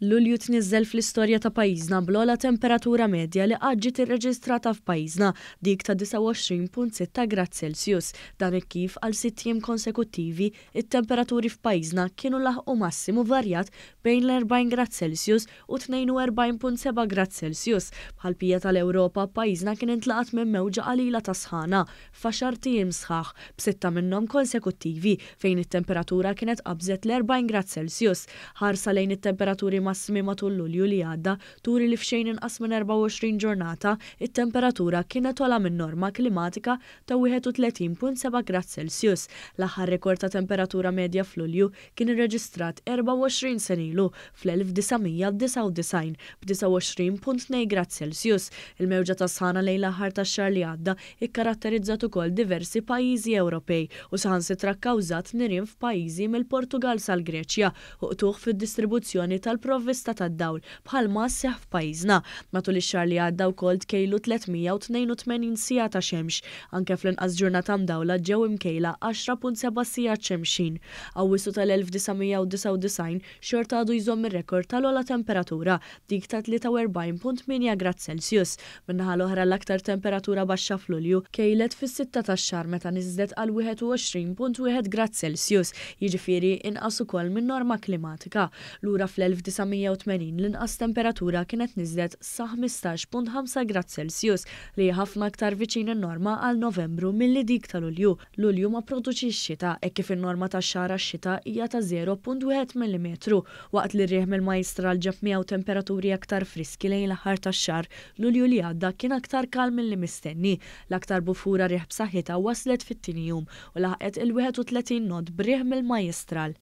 Lulju tniżżel fl-istorja ta' pajjiżna bl-ogħla temperatura medja li qatt ġiet irreġistrata f'pajjiżna dik ta' 29.6 grad Celsius. Dan kif għal 6 jiem konsekuttivi it-temperaturi f'pajjiżna kienu laħqu massimu varjat bejn l-40 grad Celsius u 42.7 grad Celsius. Bħal-pija tal-Ewropa pajjiżna kien intlaqat minn mewġa qalila ta' sħana f'għaxar ijiem sħaħ b'6 minnhom konsekuttivi fejn it-temperatura kienet qabżet l-40 grad Celsius. Ħarsa lejn it-temperaturi massimi matul Lulju li għadda turi li f'xejn inqas minn 24 ġurnata it-temperatura kienet ola minn norma klimatika ta' 31.7 grad Celsius. L-aħħar rekord ta' temperatura medja f'Lulju kien irreġistrat 24 sen ilu fl-1999 b'29.2 grad Celsius. Il-mewġa ta' sħana lejn l-aħħar tax-xahar li għadda ikkaratterizzat ukoll diversi pajjiżi Ewropej u saħansitra kkawżat nirien f'pajjiżi mill-Portugal sal-Greċja u qtuħ fid-distribuzzjoni tal-provvista tad-dawl bħalma seħħ f'pajjiżna. Matul ix-xahar li għadda wkoll tkejlu 382 siegħa ta' xemx. Anke fl-inqas ġurnata mdawla ġew imkejla 10.7 sigħat xemxin. Awwissu tal-1999 xorta għadu jżomm ir-rekord tal-ogħla temperatura dik ta' 43.8 grad Celsius. Min-naħa l-oħra l-aktar temperatura baxxa f'Lulju kejlet fis-6 tax-xahar meta niżlet għal 21.1 grad Celsius, jiġifieri inqas ukoll minn norma klimatika. Lura fl-1980 l-inqas temperatura kienet niżlet sa 15.5 grad Celsius li ħafna aktar viċin in-norma għal Novembru milli dik ta' Lulju. Lulju ma produċix xita hekk kif in-norma tax-xahar għax-xita hija ta' 0.1 mm waqt li r-riħ mill-Majstral ġab miegħu temperaturi aktar friski lejn l-aħħar tax-xahar. Lulju li għadda kien aktar kalm milli mistenni. L-aktar bufura riħ b'saħħitha waslet fit-tieni jum u laħqet il-31 knot b'riħ mill-Majstral.